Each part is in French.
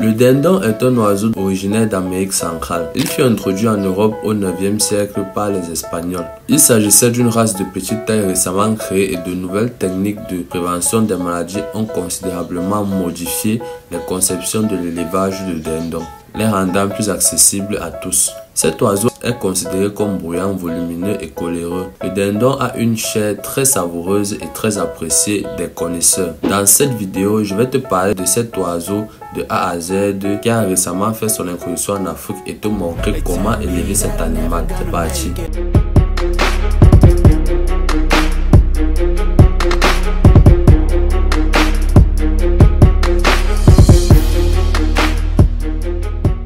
Le dindon est un oiseau originaire d'Amérique centrale. Il fut introduit en Europe au 9e siècle par les Espagnols. Il s'agissait d'une race de petite taille récemment créée et de nouvelles techniques de prévention des maladies ont considérablement modifié les conceptions de l'élevage de dindons, les rendant plus accessibles à tous. Cet oiseau est considéré comme bruyant, volumineux et coléreux. Le dindon a une chair très savoureuse et très appréciée des connaisseurs. Dans cette vidéo, je vais te parler de cet oiseau de A à Z qui a récemment fait son incursion en Afrique et te montrer comment élever cet animal. C'est parti.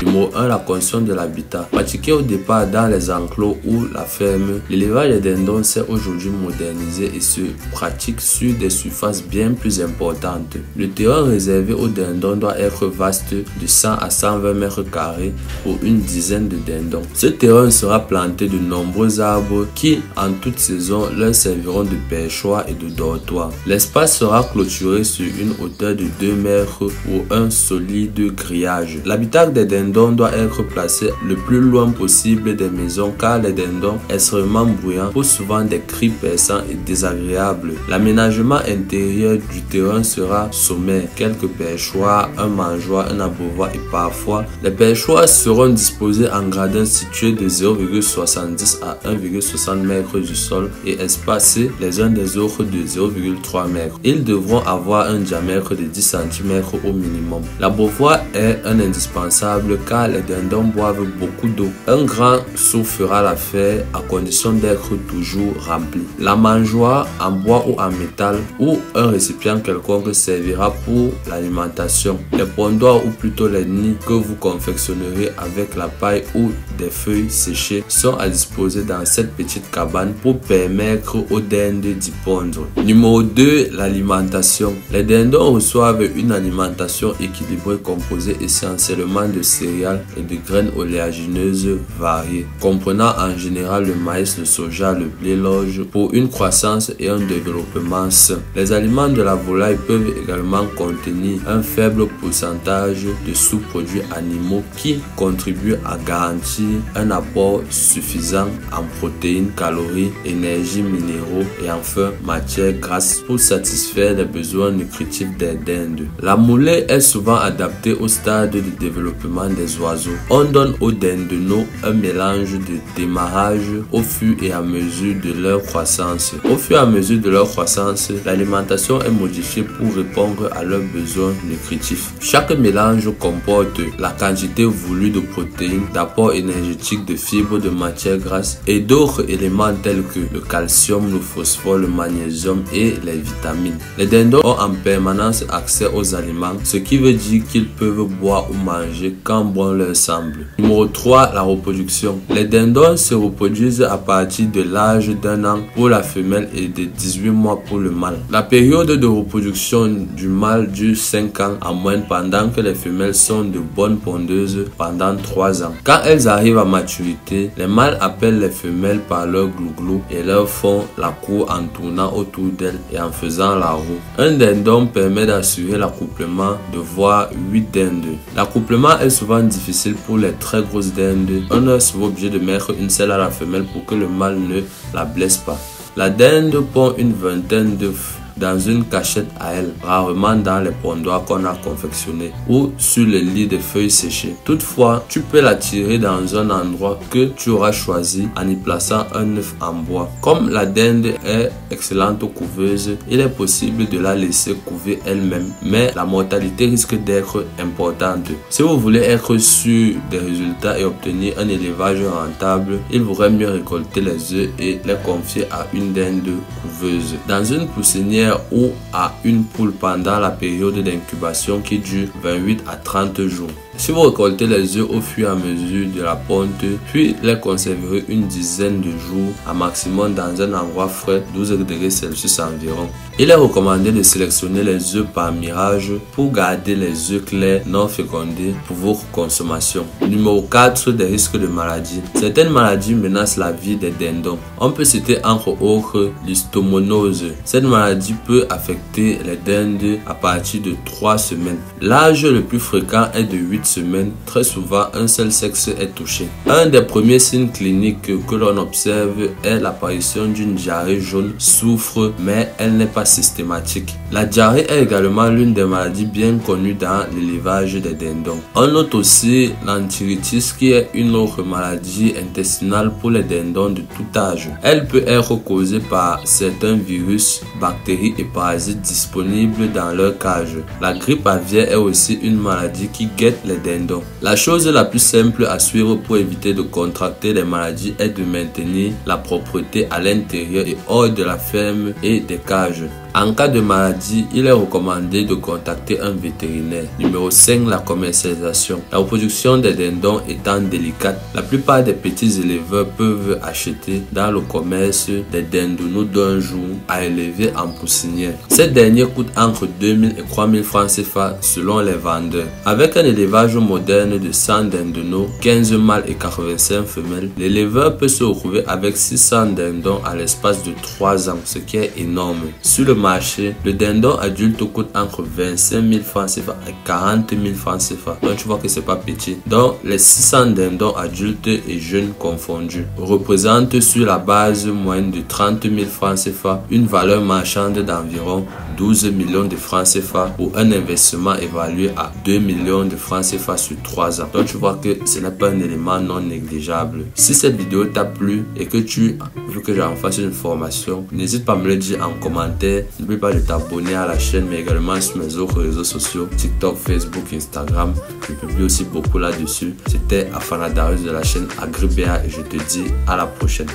Numéro 1. La construction de l'habitat. Pratiqué au départ dans les enclos ou la ferme, l'élevage des dindons s'est aujourd'hui modernisé et se pratique sur des surfaces bien plus importantes. Le terrain réservé aux dindons doit être vaste de 100 à 120 mètres carrés pour une dizaine de dindons. Ce terrain sera planté de nombreux arbres qui, en toute saison, leur serviront de perchoir et de dortoir. L'espace sera clôturé sur une hauteur de 2 mètres pour un solide grillage. L'habitat des dindons doit être placé le plus loin possible des maisons car les dindons extrêmement bruyants posent souvent des cris perçants et désagréables. L'aménagement intérieur du terrain sera sommaire. Quelques perchoirs, un mangeoire, un abreuvoir et parfois les perchoirs seront disposés en gradins situés de 0,70 à 1,60 mètres du sol et espacés les uns des autres de 0,3 mètres. Ils devront avoir un diamètre de 10 cm au minimum. L'abreuvoir est un indispensable car les dindons boivent beaucoup d'eau. Un grand seau fera l'affaire à condition d'être toujours rempli. La mangeoire en bois ou en métal ou un récipient quelconque servira pour l'alimentation. Les pondoirs ou plutôt les nids que vous confectionnerez avec la paille ou des feuilles séchées sont à disposer dans cette petite cabane pour permettre aux dindes d'y pondre. Numéro 2. L'alimentation. Les dindons reçoivent une alimentation équilibrée composée essentiellement de céréales et de graines oléagineuses variées, comprenant en général le maïs, le soja, le blé, l'orge, pour une croissance et un développement sain. Les aliments de la volaille peuvent également contenir un faible pourcentage de sous-produits animaux qui contribuent à garantir un apport suffisant en protéines, calories, énergie, minéraux et enfin matières grasses pour satisfaire les besoins nutritifs des dindes. La moulée est souvent adaptée au stade de développement des oiseaux. On donne aux dindonneaux un mélange de démarrage au fur et à mesure de leur croissance. Au fur et à mesure de leur croissance, l'alimentation est modifiée pour répondre à leurs besoins nutritifs. Chaque mélange comporte la quantité voulue de protéines, d'apports énergétiques, de fibres, de matières grasses et d'autres éléments tels que le calcium, le phosphore, le magnésium et les vitamines. Les dindons ont en permanence accès aux aliments, ce qui veut dire qu'ils peuvent boire ou manger quand bon leur semble. Numéro 3. La reproduction. Les dindons se reproduisent à partir de l'âge d'1 an pour la femelle et de 18 mois pour le mâle. La période de reproduction du mâle dure 5 ans en moyenne pendant que les femelles sont de bonnes pondeuses pendant 3 ans. Quand elles arrivent à maturité, les mâles appellent les femelles par leur glouglou et leur font la cour en tournant autour d'elles et en faisant la roue. Un dindon permet d'assurer l'accouplement de voire 8 dindes. L'accouplement est souvent difficile pour les très grosses dindes. On est souvent obligé de mettre une selle à la femelle pour que le mâle ne la blesse pas. La dinde pond une vingtaine d'œufs dans une cachette à elle, rarement dans les pondoirs qu'on a confectionnés ou sur le lit de feuilles séchées. Toutefois, tu peux la tirer dans un endroit que tu auras choisi en y plaçant un œuf en bois. Comme la dinde est excellente couveuse, il est possible de la laisser couver elle-même, mais la mortalité risque d'être importante. Si vous voulez être sûr des résultats et obtenir un élevage rentable, il vaudrait mieux récolter les œufs et les confier à une dinde couveuse. Dans une poussinière ou à une poule pendant la période d'incubation qui dure 28 à 30 jours. Si vous récoltez les œufs au fur et à mesure de la ponte, puis les conserverez une dizaine de jours à maximum dans un endroit frais, 12 degrés Celsius environ. Il est recommandé de sélectionner les œufs par mirage pour garder les œufs clairs non fécondés pour vos consommations. Numéro 4, des risques de maladies. Certaines maladies menacent la vie des dindons. On peut citer entre autres l'histomonose. Cette maladie peut affecter les dindes à partir de 3 semaines. L'âge le plus fréquent est de 8 semaines. Très souvent, un seul sexe est touché. Un des premiers signes cliniques que l'on observe est l'apparition d'une diarrhée jaune soufre, mais elle n'est pas systématique. La diarrhée est également l'une des maladies bien connues dans l'élevage des dindons. On note aussi l'entéritis qui est une autre maladie intestinale pour les dindons de tout âge. Elle peut être causée par certains virus, bactéries et parasites disponibles dans leur cage. La grippe aviaire est aussi une maladie qui guette les dindons. La chose la plus simple à suivre pour éviter de contracter les maladies est de maintenir la propreté à l'intérieur et hors de la ferme et des cages. En cas de maladie, il est recommandé de contacter un vétérinaire. Numéro 5, la commercialisation. La reproduction des dindons étant délicate, la plupart des petits éleveurs peuvent acheter dans le commerce des dindonneaux d'un jour à élever en poussinière. Ces derniers coûtent entre 2000 et 3000 francs CFA selon les vendeurs. Avec un élevage moderne de 100 dindonneaux, 15 mâles et 85 femelles, l'éleveur peut se retrouver avec 600 dindons à l'espace de 3 ans, ce qui est énorme. Sur le marché, le dindon adulte coûte entre 25 000 francs CFA et 40 000 francs CFA. Donc tu vois que c'est pas petit. Donc les 600 dindons adultes et jeunes confondus représentent sur la base moyenne de 30 000 francs CFA une valeur marchande d'environ 12 millions de francs CFA pour un investissement évalué à 2 millions de francs CFA sur 3 ans. Donc tu vois que ce n'est pas un élément non négligeable. Si cette vidéo t'a plu et que tu veux que j'en fasse une formation, n'hésite pas à me le dire en commentaire. N'oublie pas de t'abonner à la chaîne, mais également sur mes autres réseaux sociaux, TikTok, Facebook, Instagram. Je publie aussi beaucoup là-dessus. C'était Afana Darius de la chaîne AgriBA et je te dis à la prochaine.